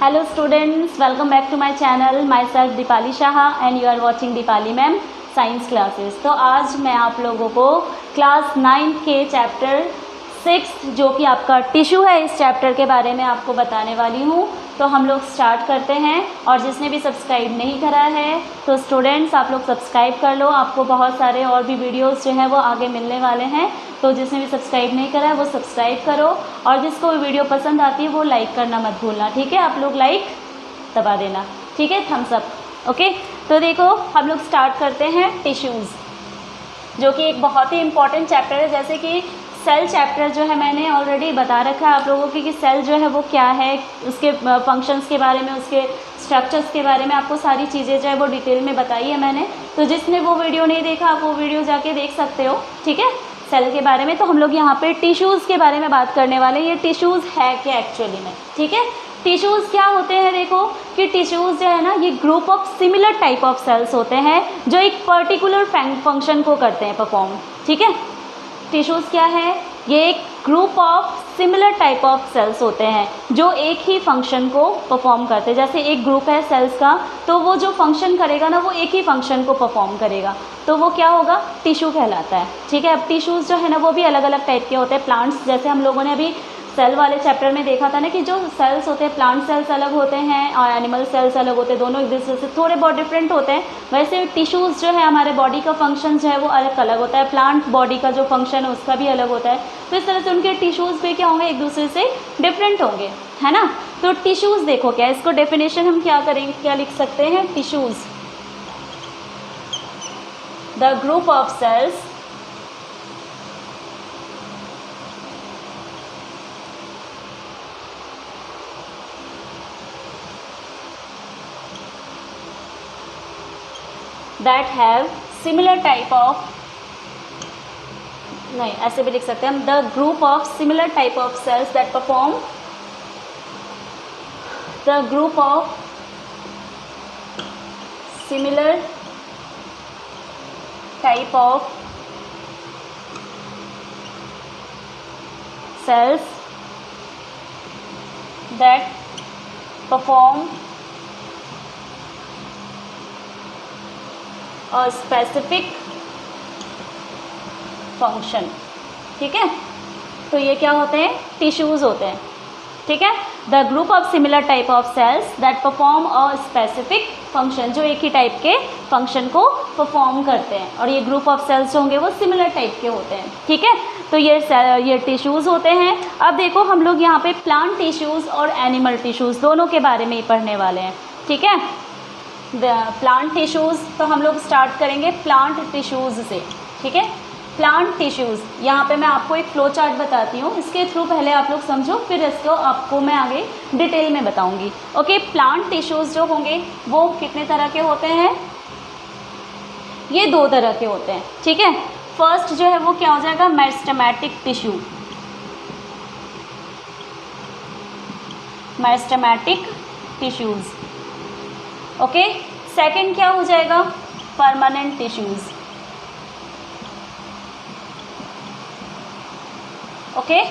Hello students, welcome back to my channel. Myself Deepali Shah and you are watching Deepali Ma'am science classes. तो आज मैं आप लोगों को क्लास 9 के चैप्टर 6 जो कि आपका टिश्यू है, इस चैप्टर के बारे में आपको बताने वाली हूँ। तो हम लोग स्टार्ट करते हैं। और जिसने भी सब्सक्राइब नहीं करा है तो स्टूडेंट्स आप लोग सब्सक्राइब कर लो, आपको बहुत सारे और भी वीडियोस जो है वो आगे मिलने वाले हैं। तो जिसने भी सब्सक्राइब नहीं करा है वो सब्सक्राइब करो, और जिसको भी वीडियो पसंद आती है वो लाइक करना मत भूलना, ठीक है। आप लोग लाइक दबा देना, ठीक है, थम्स अप, ओके। तो देखो हम लोग स्टार्ट करते हैं टिश्यूज़, जो कि एक बहुत ही इम्पॉर्टेंट चैप्टर है। जैसे कि सेल चैप्टर जो है मैंने ऑलरेडी बता रखा है आप लोगों की कि सेल जो है वो क्या है, उसके फंक्शंस के बारे में, उसके स्ट्रक्चर्स के बारे में आपको सारी चीज़ें जो है वो डिटेल में बताई है मैंने। तो जिसने वो वीडियो नहीं देखा आप वो वीडियो जाके देख सकते हो, ठीक है, सेल के बारे में। तो हम लोग यहाँ पे टिश्यूज़ के बारे में बात करने वाले हैं। ये टिश्यूज़ है क्या एक्चुअली में, ठीक है। टिश्यूज़ क्या होते हैं, देखो कि टिश्यूज़ जो है ना ये group of similar type of cells होते हैं जो एक पर्टिकुलर फंक्शन को करते हैं परफॉर्म, ठीक है। टिश्यूज़ क्या है, ये एक group of similar type of cells होते हैं जो एक ही फंक्शन को परफॉर्म करते हैं। जैसे एक ग्रुप है सेल्स का, तो वो जो फंक्शन करेगा ना वो एक ही फंक्शन को परफॉर्म करेगा, तो वो क्या होगा, टिश्यू कहलाता है, ठीक है। अब टिश्यूज़ जो है ना वो भी अलग अलग टाइप के होते हैं। प्लांट्स, जैसे हम लोगों ने अभी सेल वाले चैप्टर में देखा था ना कि जो सेल्स होते हैं, प्लांट सेल्स अलग होते हैं और एनिमल सेल्स अलग होते हैं, दोनों एक दूसरे से थोड़े बहुत डिफरेंट होते हैं। वैसे टिश्यूज़ जो है हमारे बॉडी का फंक्शन जो है वो अलग अलग होता है। प्लांट बॉडी का जो फंक्शन है उसका भी अलग होता है। तो इस तरह से उनके टिश्यूज़ भी क्या होंगे, एक दूसरे से डिफरेंट होंगे, है ना। तो टिश्यूज़ देखो क्या, इसको डेफिनेशन हम क्या करेंगे, क्या लिख सकते हैं, tissues the group of cells that have similar type of, नहीं ऐसे भी लिख सकते हैं हम, the group of similar type of cells that perform, the group of similar type of cells that perform a specific function, ठीक है। तो ये क्या होते हैं, टिश्यूज़ होते हैं, ठीक है। The group of similar type of cells that perform a specific function, जो एक ही टाइप के फंक्शन को परफॉर्म करते हैं। और ये ग्रुप ऑफ सेल्स होंगे वो सिमिलर टाइप के होते हैं, ठीक है। तो ये टिश्यूज़ होते हैं। अब देखो हम लोग यहाँ पे प्लांट टिश्यूज़ और एनिमल टिश्यूज़ दोनों के बारे में ही पढ़ने वाले हैं, ठीक है। प्लांट टिश्यूज़, तो हम लोग स्टार्ट करेंगे प्लांट टिश्यूज़ से, ठीक है। प्लांट टिश्यूज़, यहाँ पे मैं आपको एक फ्लो चार्ट बताती हूँ, इसके थ्रू पहले आप लोग समझो, फिर इसको आपको मैं आगे डिटेल में बताऊँगी, ओके। प्लांट टिश्यूज़ जो होंगे वो कितने तरह के होते हैं, ये 2 तरह के होते हैं, ठीक है। फर्स्ट जो है वो क्या हो जाएगा, meristematic tissue, meristematic tissues, okay. Second क्या हो जाएगा, परमानेंट टिश्यूज़, ओके।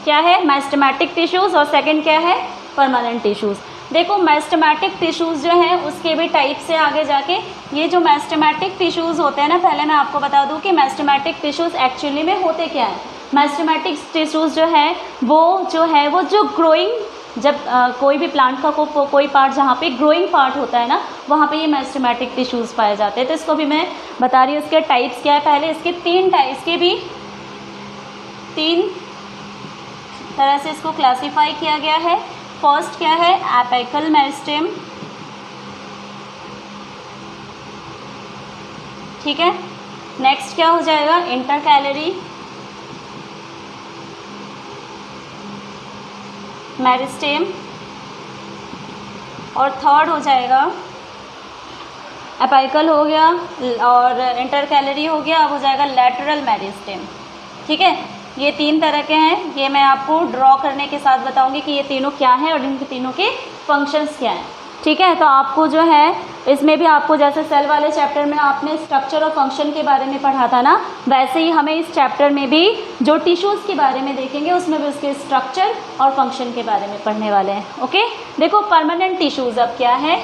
क्या है, मेरिस्टेमेटिक टिश्यूज़, और सेकंड क्या है, परमानेंट टिश्यूज़। देखो मेरिस्टेमेटिक टिश्यूज़ जो हैं उसके भी टाइप से आगे जाके, ये जो मेरिस्टेमेटिक टिश्यूज़ होते हैं ना, पहले मैं आपको बता दूं कि मेरिस्टेमेटिक टिश्यूज़ एक्चुअली में होते क्या हैं। मेरिस्टेमेटिक टिश्यूज़ जो है वो जो ग्रोइंग, जब कोई भी प्लांट का कोई पार्ट जहाँ पे ग्रोइंग पार्ट होता है ना, वहाँ पे ये मेरिस्टेमेटिक टिश्यूज़ पाए जाते हैं। तो इसको भी मैं बता रही हूँ, इसके टाइप्स क्या है। पहले इसके 3 टाइप्स के भी 3 तरह से इसको क्लासीफाई किया गया है। फर्स्ट क्या है, एपिकल मेरिस्टेम, ठीक है। नेक्स्ट क्या हो जाएगा, इंटरकैलरी मेरिस्टेम, और थर्ड हो जाएगा, एपिकल हो गया और इंटरकैलरी हो गया, अब हो जाएगा लैटरल मेरिस्टेम, ठीक है। ये 3 तरह के हैं। ये मैं आपको ड्रॉ करने के साथ बताऊंगी कि ये तीनों क्या हैं और इनके तीनों के फंक्शंस क्या हैं। ठीक है। तो आपको जो है इसमें भी आपको जैसे सेल वाले चैप्टर में आपने स्ट्रक्चर और फंक्शन के बारे में पढ़ा था ना, वैसे ही हमें इस चैप्टर में भी जो टिश्यूज़ के बारे में देखेंगे उसमें भी उसके स्ट्रक्चर और फंक्शन के बारे में पढ़ने वाले हैं। ओके, देखो परमानेंट टिश्यूज़ अब क्या है।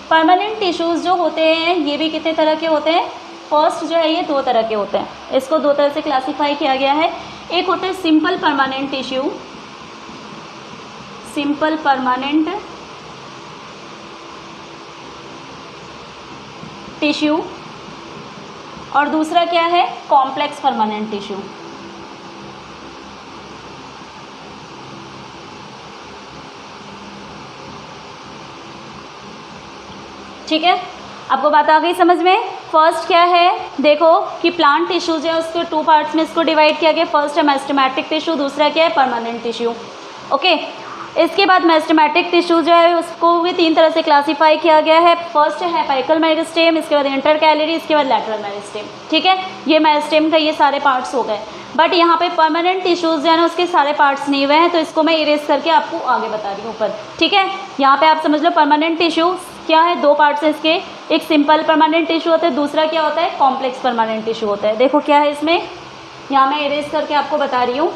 परमानेंट टिश्यूज़ जो होते हैं ये भी कितने तरह के होते हैं। फर्स्ट जो है ये 2 तरह के होते हैं, इसको 2 तरह से क्लासीफाई किया गया है। एक होता है simple permanent tissue, simple permanent tissue, और दूसरा क्या है कॉम्प्लेक्स परमानेंट टिश्यू। ठीक है, आपको बात आ गई समझ में। फर्स्ट क्या है, देखो कि प्लांट टिश्यू जो है उसको 2 पार्ट्स में इसको डिवाइड किया गया। फर्स्ट है मेरिस्टेमेटिक टिश्यू, दूसरा क्या है परमानेंट टिश्यू। ओके, इसके बाद मेरिस्टेमेटिक टिश्यू जो है उसको भी 3 तरह से क्लासीफाई किया गया है। फर्स्ट है एपिकल मेरिस्टेम, इसके बाद इंटरकैलरी, इसके बाद लैटरल मेरिस्टेम। ठीक है, ये मेरिस्टेम का ये सारे पार्ट्स हो गए। बट यहाँ पे परमानेंट टिश्यूज़ जो है ना उसके सारे पार्ट्स नहीं हुए हैं, तो इसको मैं इरेज करके आपको आगे बता रही हूँ ऊपर। ठीक है, यहाँ पे आप समझ लो परमानेंट टिश्यू क्या है, 2 पार्ट्स हैं इसके। एक सिंपल परमानेंट टिश्यू होता है, दूसरा क्या होता है कॉम्प्लेक्स परमानेंट टिश्यू होता है। देखो क्या है इसमें, यहाँ मैं इरेज करके आपको बता रही हूँ।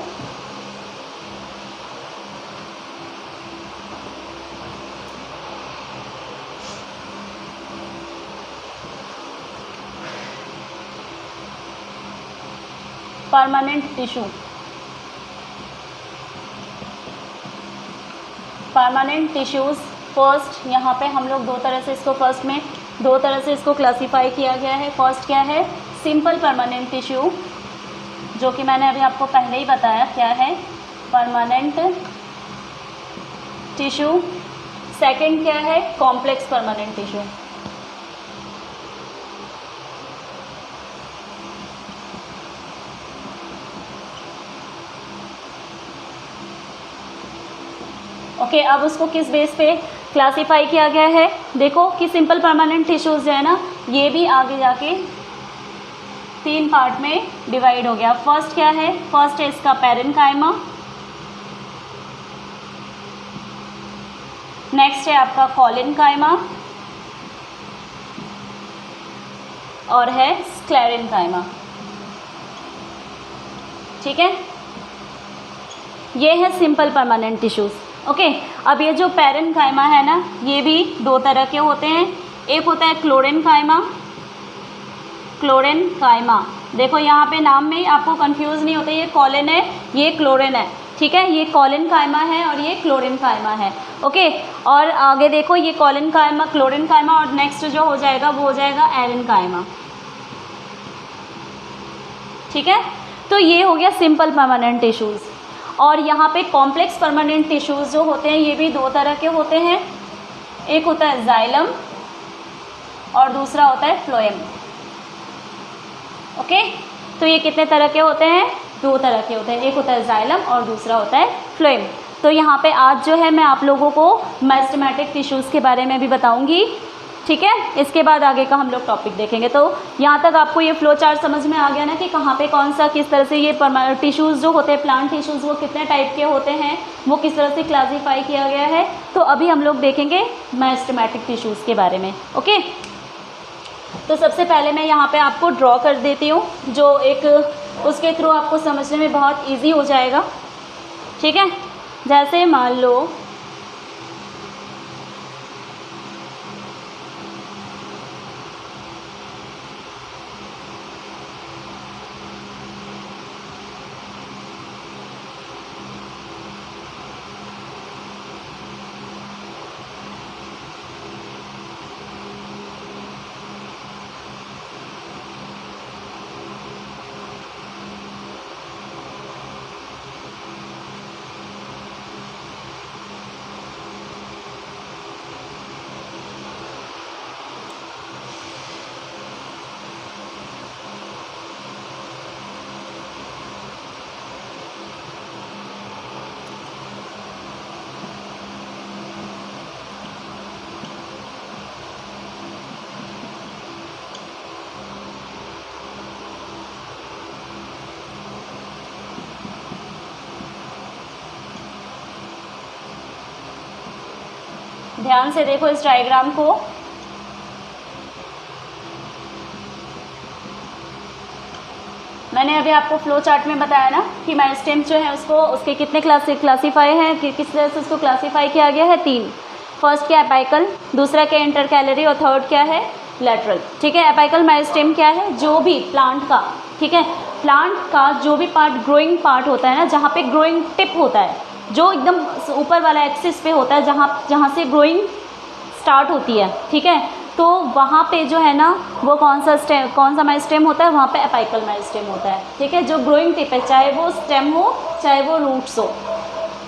Permanent tissue, permanent tissues first यहाँ पे हम लोग 2 तरह से इसको फर्स्ट में 2 तरह से इसको क्लासीफाई किया गया है। फर्स्ट क्या है सिंपल परमानेंट टिश्यू, जो कि मैंने अभी आपको पहले ही बताया क्या है परमानेंट टिश्यू। सेकंड क्या है कॉम्प्लेक्स परमानेंट टिश्यू। ओके, अब उसको किस बेस पे क्लासीफाई किया गया है, देखो कि सिंपल परमानेंट टिश्यूज़ जो है ना ये भी आगे जाके 3 पार्ट में डिवाइड हो गया। फर्स्ट क्या है, फर्स्ट है इसका पैरेन्काइमा, नेक्स्ट है आपका कॉलिनकाइमा, और है स्क्लेरेन्काइमा। ठीक है, ये है सिंपल परमानेंट टिश्यूज़। ओके, अब ये जो पैरेन्काइमा है ना ये भी 2 तरह के होते हैं। एक होता है क्लोरेन्काइमा, क्लोरेन्काइमा देखो यहाँ पे नाम में आपको कंफ्यूज नहीं होता, ये कॉलिन है ये क्लोरिन है। ठीक है, ये कॉलिनकाइमा है और ये क्लोरेन्काइमा है। ओके, और आगे देखो ये कॉलिनकाइमा क्लोरेन्काइमा, और नेक्स्ट जो हो जाएगा वो हो जाएगा एरेन्काइमा। ठीक है, तो ये हो गया सिंपल परमानेंट टिश्यूज़। और यहाँ पे कॉम्प्लेक्स परमानेंट टिश्यूज़ जो होते हैं ये भी 2 तरह के होते हैं। एक होता है जाइलम और दूसरा होता है फ्लोएम। ओके, तो ये कितने तरह के होते हैं, 2 तरह के होते हैं। एक होता है जाइलम और दूसरा होता है फ्लोएम। तो यहाँ पे आज जो है मैं आप लोगों को मेरिस्टेमेटिक टिश्यूज़ के बारे में भी बताऊँगी। ठीक है, इसके बाद आगे का हम लोग टॉपिक देखेंगे। तो यहाँ तक आपको ये फ्लो चार्ट समझ में आ गया ना कि कहाँ पे कौन सा किस तरह से ये टिश्यूज़ जो होते हैं प्लांट टिश्यूज़ वो कितने टाइप के होते हैं, वो किस तरह से क्लासीफाई किया गया है। तो अभी हम लोग देखेंगे मेरिस्टेमेटिक टिश्यूज़ के बारे में। ओके, तो सबसे पहले मैं यहाँ पे आपको ड्रॉ कर देती हूँ, जो एक उसके थ्रू आपको समझने में बहुत ईजी हो जाएगा। ठीक है, जैसे मान लो ध्यान से देखो इस डायग्राम को। मैंने अभी आपको फ्लो चार्ट में बताया ना कि मेरिस्टेम जो है उसको उसके कितने क्लासीफाई हैं, कि किस तरह से उसको क्लासीफाई किया गया है, 3। फर्स्ट क्या एपाइकल, दूसरा क्या इंटरकैलरी और थर्ड क्या है लैटरल। ठीक है, एपाइकल मेरिस्टेम क्या है, जो भी प्लांट का, ठीक है, प्लांट का जो भी पार्ट ग्रोइंग पार्ट होता है ना, जहाँ पे ग्रोइंग टिप होता है, जो एकदम ऊपर वाला एक्सिस पे होता है, जहाँ से ग्रोइंग स्टार्ट होती है, ठीक है, तो वहाँ पे जो है ना वो कौन सा मेरिस्टेम होता है, वहाँ पे एपाइकल मेरिस्टेम होता है। ठीक है, जो ग्रोइंग टिप है, चाहे वो स्टेम हो चाहे वो रूट्स हो,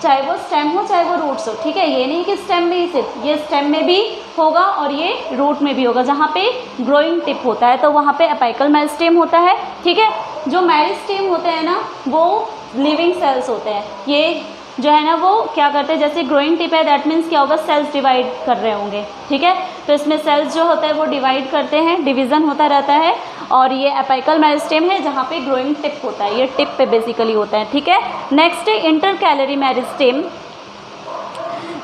चाहे वो स्टेम हो चाहे वो रूट्स हो। ठीक है, ये नहीं कि स्टेम में ही सिर्फ, ये स्टेम में भी होगा और ये रूट में भी होगा, जहाँ पे ग्रोइंग टिप होता है तो वहाँ पे एपाइकल मेरिस्टेम होता है। ठीक है, जो मेरिस्टेम होते हैं ना वो लिविंग सेल्स होते हैं। ये जो है ना वो क्या करते हैं, जैसे ग्रोइंग टिप है, दैट मीन्स क्या होगा, सेल्स डिवाइड कर रहे होंगे। ठीक है, तो इसमें सेल्स जो होता है वो डिवाइड करते हैं, डिवीज़न होता रहता है। और ये एपाइकल मेरिस्टेम है जहाँ पे ग्रोइंग टिप होता है, ये टिप पे बेसिकली होता है। ठीक है, नेक्स्ट है इंटरकैलरी मेरिस्टेम।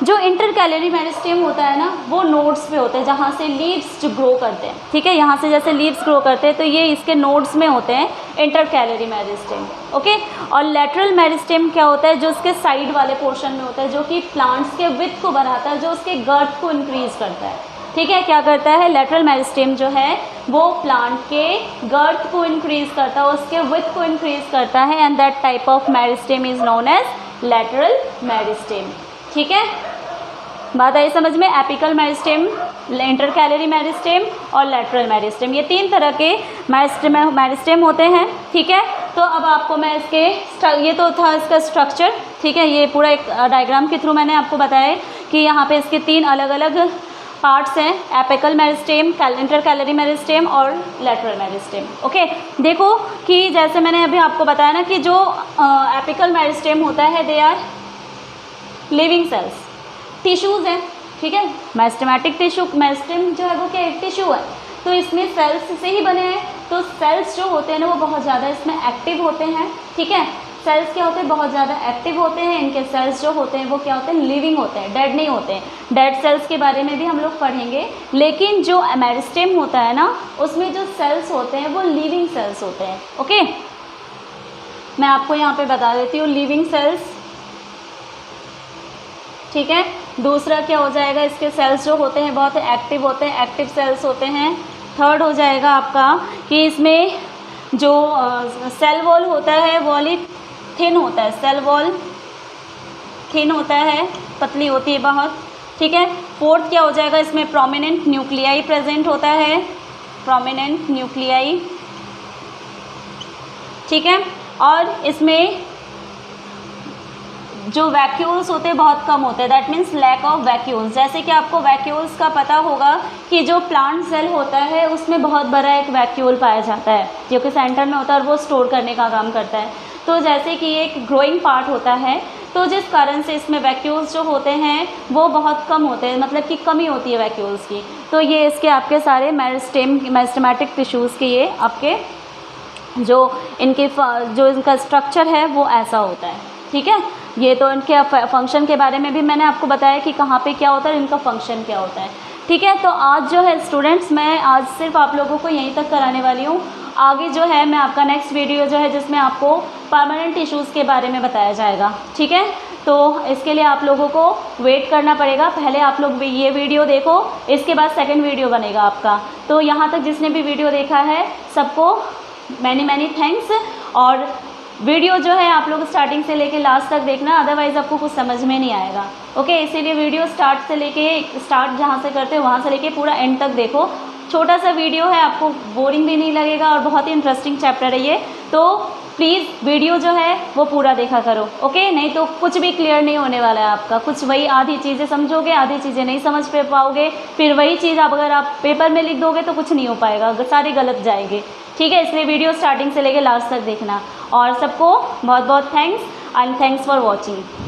जो इंटरकैलरी मेरिस्टेम होता है ना वो नोड्स पे होते हैं, जहाँ से लीव्स जो ग्रो करते हैं। ठीक है, यहाँ से जैसे लीव्स ग्रो करते हैं तो ये इसके नोड्स में होते हैं, इंटरकैलरी मेरिस्टेम। ओके, और लैटरल मेरिस्टेम क्या होता है, जो उसके साइड वाले पोर्शन में होता है, जो कि प्लांट्स के विड्थ को बढ़ाता है, जो उसके गर्थ को इंक्रीज करता है। ठीक है, क्या करता है, लैटरल मेरिस्टेम जो है वो प्लांट के गर्थ को इंक्रीज करता है, उसके विड्थ को इंक्रीज करता है, and that type of meristem is known as lateral meristem. ठीक है, बात आई समझ में। एपिकल मेरिस्टेम, इंटरकैलरी मेरिस्टेम और लैटरल मेरिस्टेम, ये 3 तरह के मेरिस्टेम होते हैं। ठीक है, तो अब आपको मैं ये तो था इसका स्ट्रक्चर। ठीक है, ये पूरा एक डायग्राम के थ्रू मैंने आपको बताया कि यहाँ पे इसके 3 अलग अलग पार्ट्स हैं, एपिकल मेरिस्टेम, इंटरकैलरी मेरिस्टेम और लैटरल मेरिस्टेम। ओके, देखो कि जैसे मैंने अभी आपको बताया ना कि जो एपिकल मेरिस्टेम होता है, they are living cells, tissues हैं। ठीक है, मेरिस्टेमेटिक टिश्यू, मेरिस्टेम जो है वो क्या एक टिश्यू है, तो इसमें सेल्स से ही बने हैं। तो सेल्स जो होते हैं ना वो बहुत ज़्यादा इसमें एक्टिव होते हैं। ठीक है, सेल्स क्या होते हैं, बहुत ज़्यादा एक्टिव होते हैं। इनके सेल्स जो होते हैं वो क्या होते हैं, लिविंग होते हैं, डेड नहीं होते हैं। डेड सेल्स के बारे में भी हम लोग पढ़ेंगे, लेकिन जो मेरिस्टेम होता है ना उसमें जो सेल्स होते हैं वो लिविंग सेल्स होते हैं। ओके, मैं आपको यहाँ पे बता देती हूँ, लिविंग सेल्स। ठीक है, दूसरा क्या हो जाएगा, इसके सेल्स जो होते हैं बहुत एक्टिव होते हैं, एक्टिव सेल्स होते हैं। थर्ड हो जाएगा आपका कि इसमें जो सेल वॉल होता है वो थिन होता है, सेल वॉल थिन होता है, पतली होती है बहुत। ठीक है, फोर्थ क्या हो जाएगा, इसमें प्रोमिनेंट न्यूक्लियाई प्रेजेंट होता है, प्रोमिनेंट न्यूक्लियाई। ठीक है, और इसमें जो वैक्यूल्स होते हैं बहुत कम होते हैं, that means lack of vacuoles. जैसे कि आपको वैक्यूल्स का पता होगा कि जो प्लांट सेल होता है उसमें बहुत बड़ा एक वैक्यूल पाया जाता है जो कि सेंटर में होता है और वो स्टोर करने का काम करता है। तो जैसे कि एक ग्रोइंग पार्ट होता है, तो जिस कारण से इसमें वैक्यूल्स जो होते हैं वो बहुत कम होते हैं, मतलब कि कमी होती है वैक्यूल्स की। तो ये इसके आपके सारे मेरिस्टेमेटिक टिश्यूज़ के ये आपके जो इनका स्ट्रक्चर है वो ऐसा होता है। ठीक है, ये तो इनके फंक्शन के बारे में भी मैंने आपको बताया कि कहाँ पे क्या होता है, इनका फंक्शन क्या होता है। ठीक है, तो आज जो है स्टूडेंट्स मैं आज सिर्फ आप लोगों को यहीं तक कराने वाली हूँ। आगे जो है मैं आपका नेक्स्ट वीडियो जो है जिसमें आपको परमानेंट टिश्यूज़ के बारे में बताया जाएगा। ठीक है, तो इसके लिए आप लोगों को वेट करना पड़ेगा। पहले आप लोग ये वीडियो देखो, इसके बाद सेकंड वीडियो बनेगा आपका। तो यहाँ तक जिसने भी वीडियो देखा है सबको मैनी थैंक्स। और वीडियो जो है आप लोग स्टार्टिंग से लेके लास्ट तक देखना, अदरवाइज़ आपको कुछ समझ में नहीं आएगा। ओके, इसीलिए वीडियो स्टार्ट जहाँ से करते हो वहाँ से लेके पूरा एंड तक देखो। छोटा सा वीडियो है, आपको बोरिंग भी नहीं लगेगा और बहुत ही इंटरेस्टिंग चैप्टर है ये। तो प्लीज़ वीडियो जो है वो पूरा देखा करो। ओके, नहीं तो कुछ भी क्लियर नहीं होने वाला है आपका। कुछ वही आधी चीज़ें समझोगे, आधी चीज़ें नहीं समझ पाओगे, फिर वही चीज़ आप अगर आप पेपर में लिख दोगे तो कुछ नहीं हो पाएगा, सारी गलत जाएगी। ठीक है, इसलिए वीडियो स्टार्टिंग से लेके लास्ट तक देखना। और सबको बहुत बहुत thanks and thanks for watching.